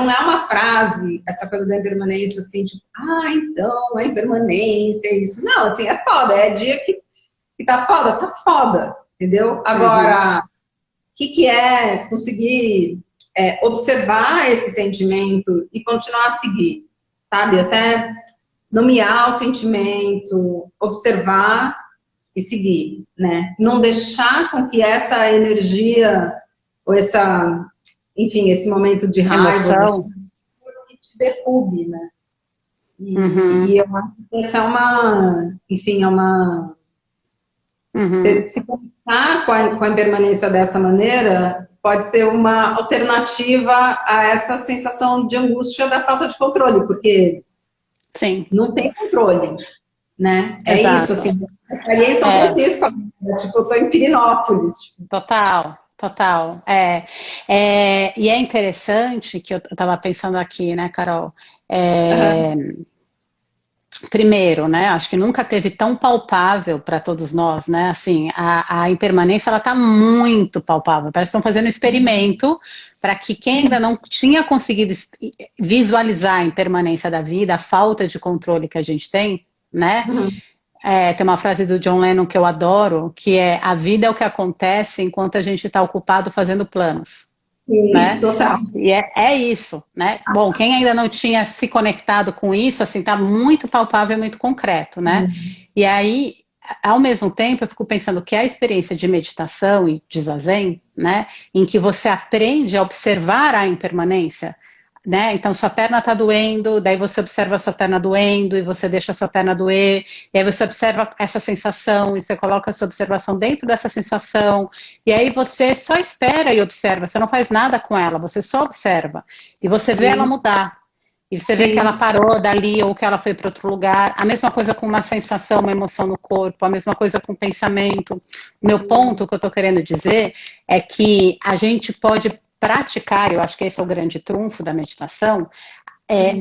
é uma frase, essa coisa da impermanência, assim, tipo, então, a impermanência, é isso. Não, assim, é foda, é dia que tá foda, entendeu? Agora, o que é conseguir observar esse sentimento e continuar a seguir, sabe? Até nomear o sentimento, observar e seguir, né? Não deixar com que essa energia ou enfim, esse momento de raiva que te derrube, né? E eu acho que essa se conectar com a impermanência dessa maneira pode ser uma alternativa a essa sensação de angústia da falta de controle, porque não tem controle, né? Exato. Isso, assim. Ali em São Francisco, tipo, eu tô em Pirinópolis. Tipo. Total. E é interessante que eu estava pensando aqui, né, Carol? Primeiro, né, acho que nunca teve tão palpável para todos nós, né, assim, a impermanência, ela está muito palpável, parece que estão fazendo um experimento para que quem ainda não tinha conseguido visualizar a impermanência da vida, a falta de controle que a gente tem, né, tem uma frase do John Lennon que eu adoro, que é: a vida é o que acontece enquanto a gente está ocupado fazendo planos. Sim, né? Total. E é isso, né? Bom, quem ainda não tinha se conectado com isso, assim, tá muito palpável, muito concreto, né? E aí, ao mesmo tempo, eu fico pensando que a experiência de meditação e de zazen, né, em que você aprende a observar a impermanência, né? Então, sua perna está doendo, daí você observa a sua perna doendo e você deixa a sua perna doer, e aí você observa essa sensação e você coloca a sua observação dentro dessa sensação, e aí você só espera e observa, você não faz nada com ela, você só observa, e você vê ela mudar. E você vê que ela parou dali ou que ela foi para outro lugar. A mesma coisa com uma sensação, uma emoção no corpo, a mesma coisa com o pensamento. O meu ponto que eu estou querendo dizer é que a gente pode praticar, eu acho que esse é o grande trunfo da meditação,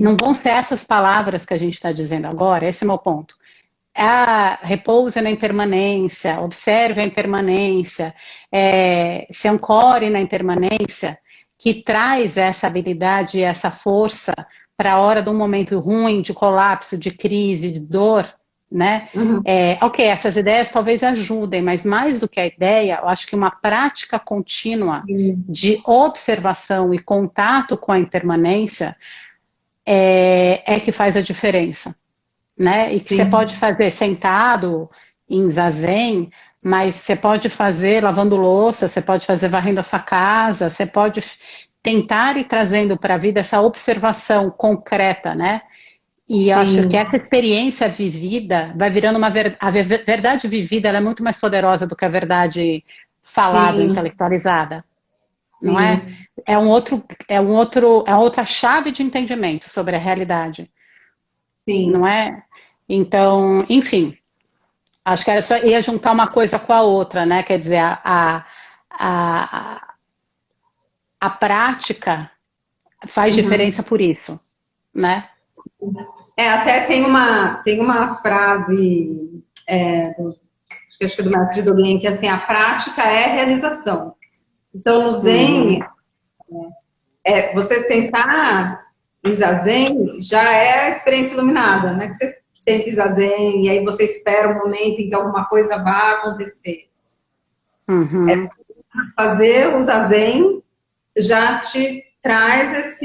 não vão ser essas palavras que a gente está dizendo agora, esse é o meu ponto. Repouse na impermanência, observe a impermanência, se ancore na impermanência, que traz essa habilidade e essa força para a hora de um momento ruim, de colapso, de crise, de dor, né? Ok, essas ideias talvez ajudem, mas mais do que a ideia, eu acho que uma prática contínua de observação e contato com a impermanência é que faz a diferença, né? E que você pode fazer sentado, em zazen, mas você pode fazer lavando louça, você pode fazer varrendo a sua casa, você pode tentar ir trazendo para a vida essa observação concreta, né? E eu acho que essa experiência vivida vai virando a verdade vivida, ela é muito mais poderosa do que a verdade falada, intelectualizada, não é? É outra chave de entendimento sobre a realidade, não é? Então, enfim, acho que era só ia juntar uma coisa com a outra, né? Quer dizer, a prática faz diferença por isso, né? Até tem uma frase acho que é do mestre Dogen, que assim, a prática é a realização. Então, no Zen, você sentar em Zazen já é a experiência iluminada, né? Que você sente Zazen e aí você espera um momento em que alguma coisa vá acontecer. Fazer o Zazen já te traz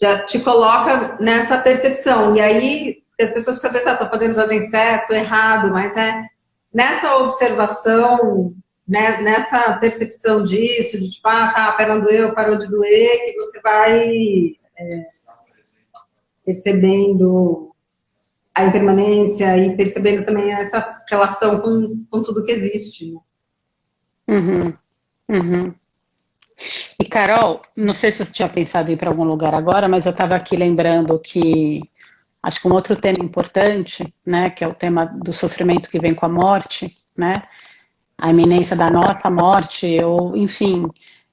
já te coloca nessa percepção. E aí, as pessoas ficam às vezes, estou fazendo Zazen certo, errado, mas nessa observação, né, nessa percepção disso, de tipo, tá, a perna doeu, parou de doer, que você vai percebendo a impermanência e percebendo também essa relação com tudo que existe. Né? E Carol, não sei se você tinha pensado em ir para algum lugar agora, mas eu estava aqui lembrando que acho que um outro tema importante, né, que é o tema do sofrimento que vem com a morte, né, a iminência da nossa morte, ou enfim,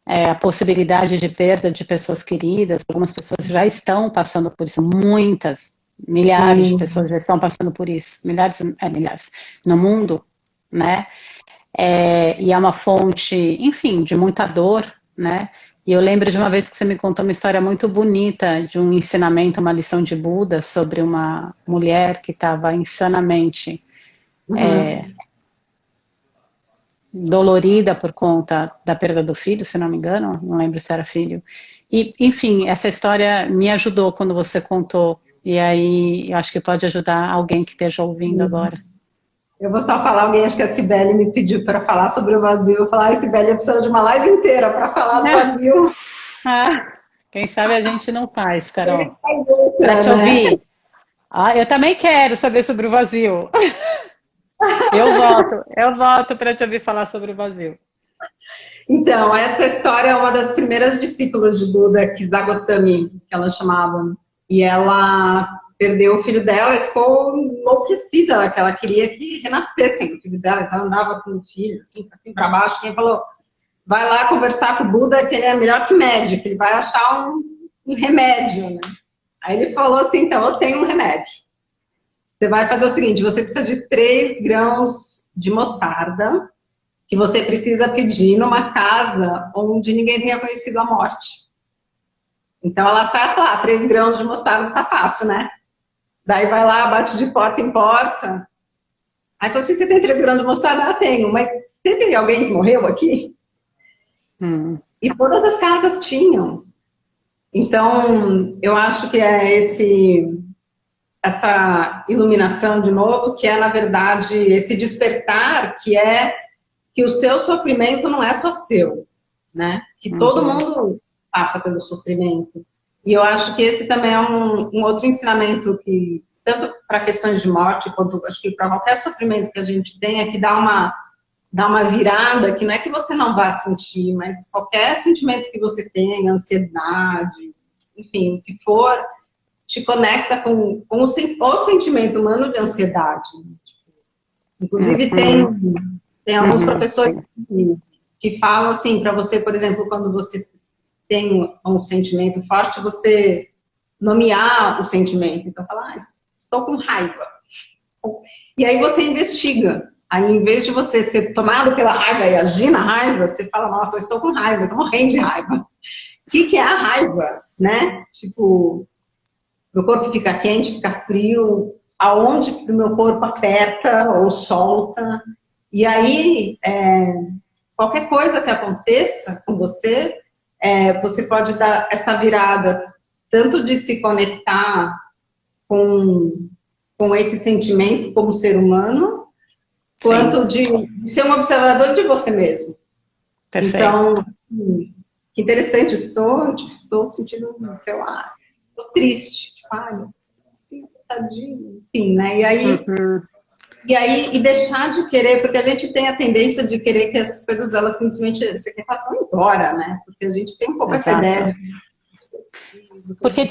a possibilidade de perda de pessoas queridas. Algumas pessoas já estão passando por isso, milhares de pessoas já estão passando por isso, milhares no mundo, né? E é uma fonte, enfim, de muita dor, né? E eu lembro de uma vez que você me contou uma história muito bonita de um ensinamento, uma lição de Buda sobre uma mulher que estava insanamente dolorida por conta da perda do filho, se não me engano, não lembro se era filho. E, enfim, essa história me ajudou quando você contou, e aí eu acho que pode ajudar alguém que esteja ouvindo agora. Eu vou só falar, alguém, acho que a Cibele me pediu para falar sobre o vazio. Eu falei, Cibele, eu preciso de uma live inteira para falar do vazio. Quem sabe a gente não faz, Carol. Para te ouvir. Eu também quero saber sobre o vazio. Eu volto para te ouvir falar sobre o vazio. Então, essa história é uma das primeiras discípulas de Buda, Kisagotami, que ela chamava. E ela perdeu o filho dela e ficou enlouquecida, que ela queria que renascessem o filho dela. Então, ela andava com o filho, assim para baixo. Quem falou, vai lá conversar com o Buda, que ele é melhor que médico, ele vai achar um remédio, né? Aí ele falou assim, então, eu tenho um remédio. Você vai fazer o seguinte, você precisa de 3 grãos de mostarda, que você precisa pedir numa casa onde ninguém tenha conhecido a morte. Então ela sai e fala, 3 grãos de mostarda tá fácil, né? Daí vai lá, bate de porta em porta. Aí falou assim, você tem 3 grãos de mostarda? Eu tenho, mas teve alguém que morreu aqui? E todas as casas tinham. Então, eu acho que é essa iluminação de novo, que é, na verdade, esse despertar, que é que o seu sofrimento não é só seu, né? Que todo mundo passa pelo sofrimento. E eu acho que esse também é um outro ensinamento que, tanto para questões de morte, quanto acho que para qualquer sofrimento que a gente tenha, que dá uma virada, que não é que você não vá sentir, mas qualquer sentimento que você tenha, ansiedade, enfim, o que for, te conecta com o sentimento humano de ansiedade. Inclusive, tem alguns professores que falam assim, para você, por exemplo, quando você tem um sentimento forte, você nomear o sentimento. Então, fala, estou com raiva. E aí você investiga. Aí, em vez de você ser tomado pela raiva e agir na raiva, você fala, nossa, eu estou com raiva, estou morrendo de raiva. O que é a raiva, né? Tipo, meu corpo fica quente, fica frio, aonde o meu corpo aperta ou solta. E aí, qualquer coisa que aconteça com você, você pode dar essa virada, tanto de se conectar com esse sentimento como ser humano, quanto de ser um observador de você mesmo. Perfeito. Então, que interessante, estou sentindo, sei lá, estou triste, tadinho, enfim, né? E aí, deixar de querer, porque a gente tem a tendência de querer que essas coisas, elas simplesmente, você quer passar embora, né? Porque a gente tem um pouco essa ideia porque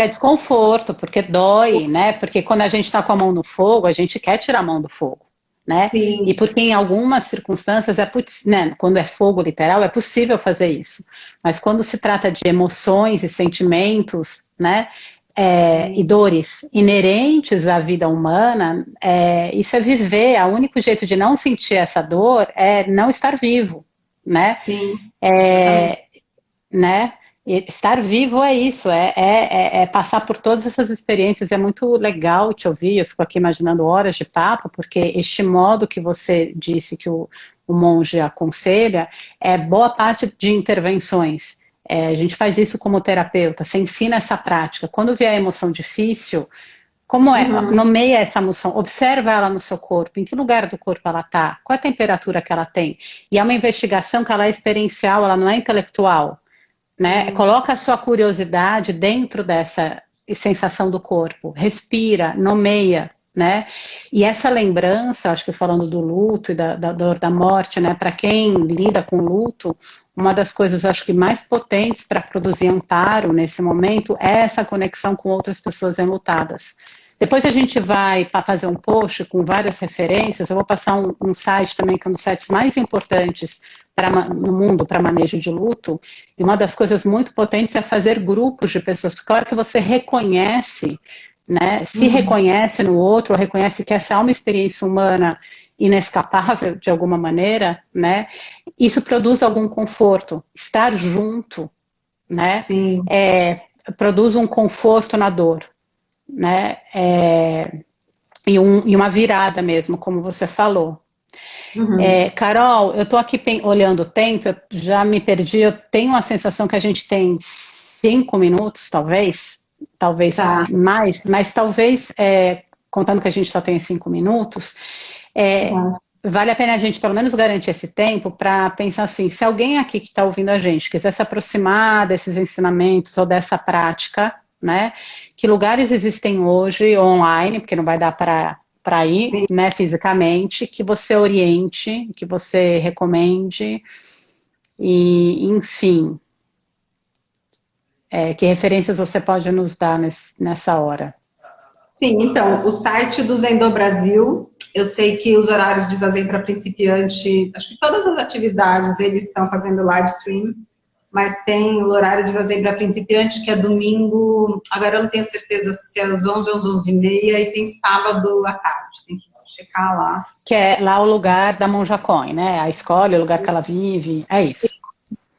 é desconforto, porque dói, né? Porque quando a gente está com a mão no fogo, a gente quer tirar a mão do fogo, né? Sim. E porque em algumas circunstâncias, né, quando é fogo literal, é possível fazer isso. Mas quando se trata de emoções e sentimentos, né? E dores inerentes à vida humana, isso é viver. O único jeito de não sentir essa dor é não estar vivo, né? Sim. Né? Estar vivo é isso, é passar por todas essas experiências. É muito legal te ouvir, eu fico aqui imaginando horas de papo, porque este modo que você disse que o monge aconselha é boa parte de intervenções. A gente faz isso como terapeuta, você ensina essa prática. Quando vier a emoção difícil, como nomeia essa emoção, observa ela no seu corpo, em que lugar do corpo ela está, qual é a temperatura que ela tem. E é uma investigação que ela é experiencial, ela não é intelectual. Né? Coloca a sua curiosidade dentro dessa sensação do corpo, respira, nomeia, né? E essa lembrança, acho que falando do luto e da dor da morte, né? Para quem lida com luto, uma das coisas, acho que mais potentes para produzir amparo nesse momento é essa conexão com outras pessoas enlutadas. Depois a gente vai para fazer um post com várias referências, eu vou passar um site também, que é um dos sites mais importantes no mundo para manejo de luto, e uma das coisas muito potentes é fazer grupos de pessoas, porque a hora que você reconhece, né, se reconhece no outro, ou reconhece que essa é uma experiência humana inescapável de alguma maneira, né, isso produz algum conforto. Estar junto, né, produz um conforto na dor, né, e uma virada mesmo, como você falou. Carol, eu estou aqui olhando o tempo, eu já me perdi, eu tenho a sensação que a gente tem 5 minutos, talvez mais, mas talvez, contando que a gente só tem 5 minutos, vale a pena a gente pelo menos garantir esse tempo para pensar assim, se alguém aqui que está ouvindo a gente quiser se aproximar desses ensinamentos ou dessa prática, né, que lugares existem hoje online, porque não vai dar para ir, né, fisicamente, que você oriente, que você recomende, e, enfim, que referências você pode nos dar nessa hora? Sim, então, o site do Zendô Brasil, eu sei que os horários de Zazen para principiante, acho que todas as atividades eles estão fazendo live stream, mas tem o horário de Zazen para principiante, que é domingo, agora eu não tenho certeza se é às 11 ou 11h30, e tem sábado à tarde, tem que checar lá. Que é lá o lugar da Monja Coen, né? A escola, o lugar que ela vive, é isso.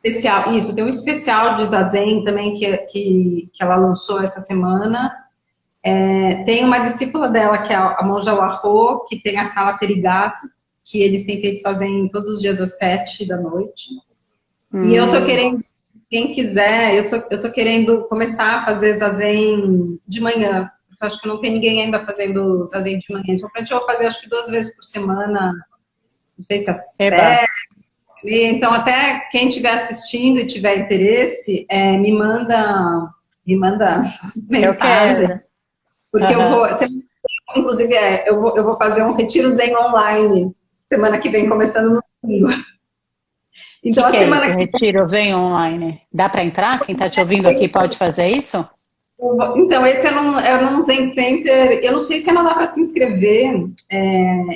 Especial, isso, tem um especial de Zazen também que ela lançou essa semana. Tem uma discípula dela, que é a Monja Warro, que tem a sala Terigato, que eles têm feito Zazen todos os dias às 7h. E eu tô querendo, quem quiser, eu tô querendo começar a fazer Zazen de manhã, porque eu acho que não tem ninguém ainda fazendo Zazen de manhã. Então, eu vou fazer acho que 2 vezes por semana, não sei se é 7. Então, até quem estiver assistindo e tiver interesse, me manda mensagem. Porque eu vou, inclusive, eu vou fazer um retiro Zen online semana que vem, começando no domingo. Então, O a que é isso? semana que Retiro Zen Online. Dá para entrar? Quem está te ouvindo aqui vem. pode fazer isso? Então, esse é num Zen Center. Eu não sei se ainda dá para se inscrever.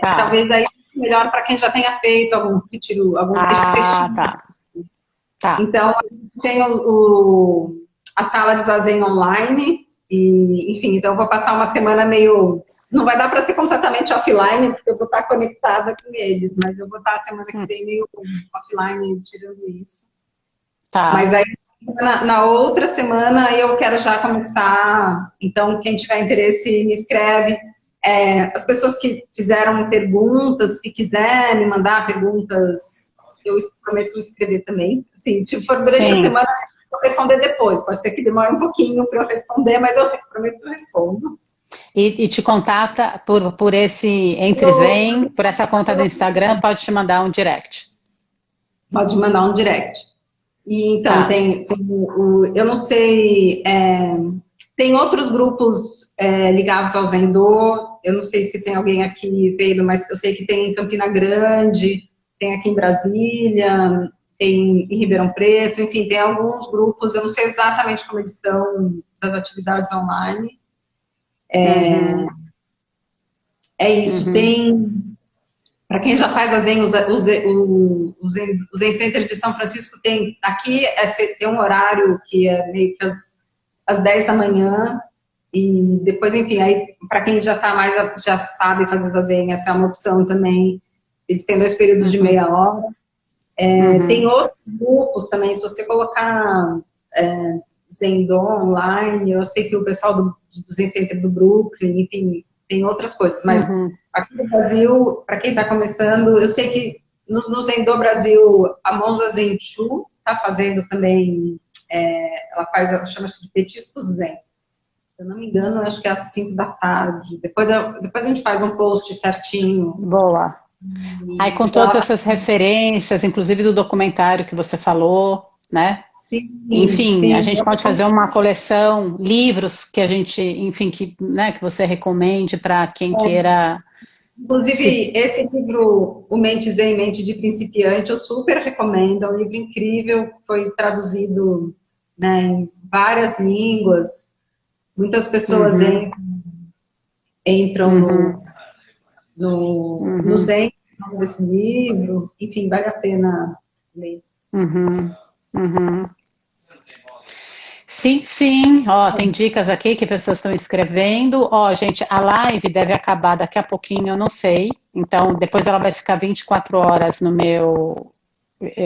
Tá. Talvez aí melhor para quem já tenha feito algum retiro, algum seja que vocês. Ah, tá. Tá. Então, a gente tem a sala de zazen online, e, enfim, então eu vou passar uma semana meio. Não vai dar para ser completamente offline, porque eu vou estar conectada com eles, mas eu vou estar a semana que vem meio offline tirando isso. Mas Tá. aí, na outra semana, eu quero já começar. Então, quem tiver interesse, me escreve. As pessoas que fizeram perguntas, se quiser me mandar perguntas, eu prometo escrever também. Assim, se for durante a Sim. semana, eu vou responder depois. Pode ser que demore um pouquinho para eu responder, mas eu prometo que eu respondo. E te contata por esse Entre Zen, por essa conta do Instagram, pode te mandar um direct. Pode mandar um direct. E então, Tá. eu não sei, tem outros grupos ligados ao Zendô, eu não sei se tem alguém aqui vendo, mas eu sei que tem em Campina Grande, tem aqui em Brasília, tem em Ribeirão Preto, enfim, tem alguns grupos, eu não sei exatamente como eles estão das atividades online. Uhum. É isso, Uhum. tem. Para quem já faz a Zen, o Zen Center de São Francisco tem aqui tem um horário que é meio que às 10 da manhã, e depois, enfim, aí para quem já tá mais, já sabe fazer zazen, essa é uma opção também. Eles têm 2 períodos de meia hora. Tem Uhum. outros grupos também, se você colocar Zendô online, eu sei que o pessoal do Zen Center do Brooklyn, enfim, tem outras coisas, mas Uhum. aqui no Brasil, para quem está começando, eu sei que no Zendô Brasil, a Monza Zenchu está fazendo também, ela chama de petiscos Zen. Se eu não me engano, acho que é às 5 da tarde. Depois a gente faz um post certinho. Boa. Aí com Então, todas essas referências, inclusive do documentário que você falou, né? sim, Enfim, a sim. gente pode fazer uma coleção, livros que a gente, enfim, né, que você recomende para quem queira se. Inclusive, esse livro, O Mente Zen, Mente de Principiante, eu super recomendo. É um livro incrível, foi traduzido, né, em várias línguas. Muitas pessoas Uhum, entram uhum, no uhum, Zen desse livro. Enfim, vale a pena ler. uhum, uhum. Sim, sim. Ó, tem dicas aqui que pessoas estão escrevendo. Ó, gente, a live deve acabar daqui a pouquinho, eu não sei. Então, depois ela vai ficar 24 horas no meu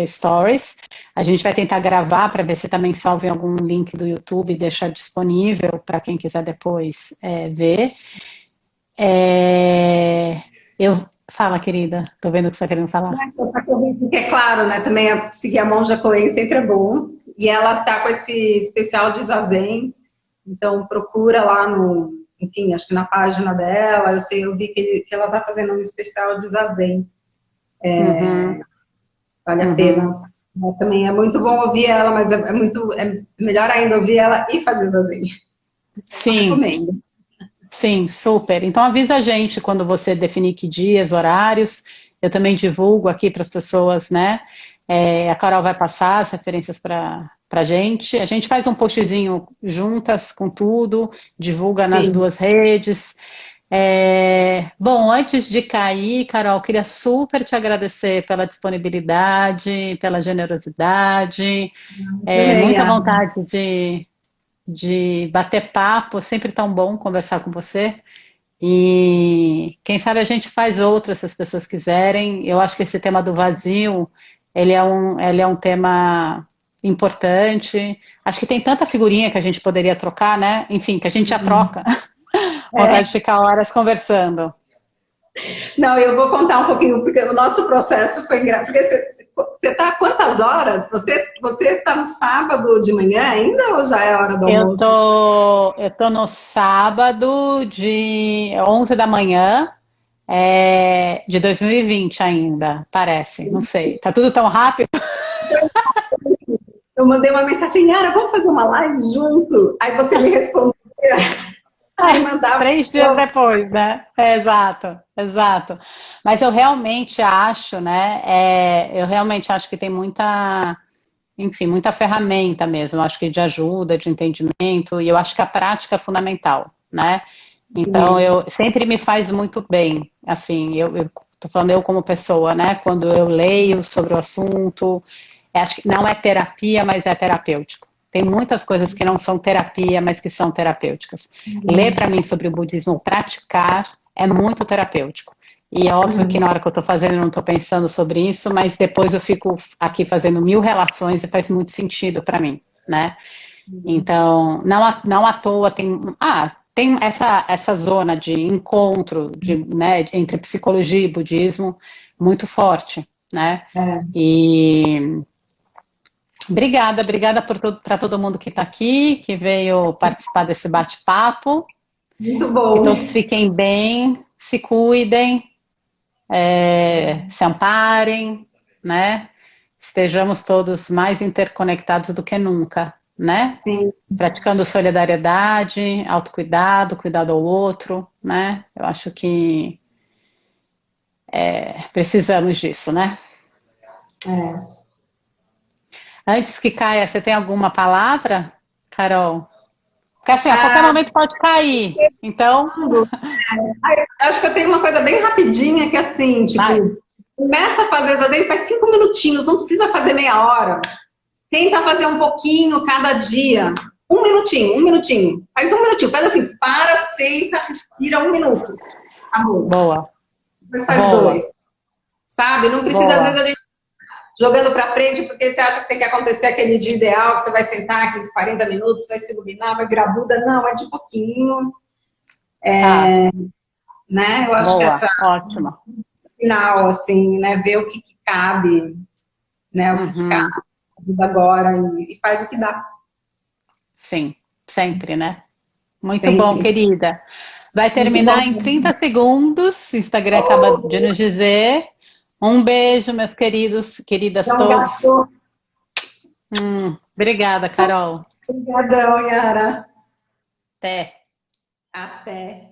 stories. A gente vai tentar gravar para ver se também salva em algum link do YouTube e deixar disponível para quem quiser depois ver. Eu fala, querida. Tô vendo o que você está querendo falar. Porque é claro, né? Também seguir a Monja Coen sempre é bom. E ela tá com esse especial de Zazen. Então procura lá enfim, acho que na página dela. Eu vi que ela tá fazendo um especial de Zazen. Uhum, Vale a uhum. pena. Também é muito bom ouvir ela, mas é melhor ainda ouvir ela e fazer Zazen. Eu Sim, recomendo. sim, super. Então avisa a gente quando você definir que dias, horários. Eu também divulgo aqui para as pessoas, né? A Carol vai passar as referências para a gente. A gente faz um postzinho juntas com tudo, divulga nas Sim. duas redes. Bom, antes de cair, Carol, queria super te agradecer pela disponibilidade, pela generosidade, Também, muita vontade de bater papo, sempre tão bom conversar com você. E quem sabe a gente faz outras se as pessoas quiserem. Eu acho que esse tema do vazio, ele é um tema importante. Acho que tem tanta figurinha que a gente poderia trocar, né? Enfim, que a gente já troca. Vontade de ficar horas conversando. Não, eu vou contar um pouquinho, porque o nosso processo foi engraçado. Porque você está há quantas horas? Você está no sábado de manhã ainda ou já é hora do Eu almoço? tô, eu tô no sábado de 11 da manhã, de 2020 ainda, parece, não sei. Tá tudo tão rápido? Eu mandei uma mensagem, Yara, vamos fazer uma live junto? Aí você me respondeu. Me mandava 3 dias depois, né? Exato, exato. Mas eu realmente acho, né? Eu realmente acho que tem muita, enfim, muita ferramenta mesmo. Eu acho que de ajuda, de entendimento, e eu acho que a prática é fundamental, né? Então, eu sempre me faz muito bem, assim, eu tô falando eu como pessoa, né? Quando eu leio sobre o assunto, acho que não é terapia, mas é terapêutico. Tem muitas coisas que não são terapia, mas que são terapêuticas. Ler para mim sobre o budismo, praticar, é muito terapêutico. E é óbvio que na hora que eu estou fazendo, eu não estou pensando sobre isso, mas depois eu fico aqui fazendo 1000 relações e faz muito sentido para mim, né? Então, não à toa tem essa zona de encontro né, entre psicologia e budismo muito forte, né? É, E obrigada para todo mundo que está aqui, que veio participar desse bate-papo. muito Que bom. todos fiquem bem, se cuidem, se amparem, né? Estejamos todos mais interconectados do que nunca, né? Sim, Praticando solidariedade, autocuidado, cuidado ao outro, né? Eu acho que precisamos disso, né? é. Antes que caia, você tem alguma palavra, Carol? Porque assim, a qualquer Ah, momento pode cair. Então, acho que eu tenho uma coisa bem rapidinha que assim, vai. tipo, começa a fazer zazen, faz 5 minutinhos, não precisa fazer meia hora. Tenta fazer um pouquinho cada dia. Um minutinho. Faz 1 minutinho. Faz assim, para, senta, respira 1 minuto. Acabou. Boa, Depois faz boa, 2. Sabe? Não precisa, às vezes, boa. a gente jogando para frente porque você acha que tem que acontecer aquele dia ideal, que você vai sentar aqui uns 40 minutos, vai se iluminar, vai virar Buda. Não, é de pouquinho. Tá, Né? Eu acho que boa, essa ótima. final, assim, né? Ver o que cabe, né? O que cabe Uhum, agora e faz o que dá. sim, sempre, né? Muito bom, Sempre. querida. Vai Muito terminar em bom. 30 segundos. O Instagram acaba de nos dizer. Um beijo, meus queridos, queridas Então, todos. gato. Obrigada, Carol. Obrigadão, Yara. Até. Até.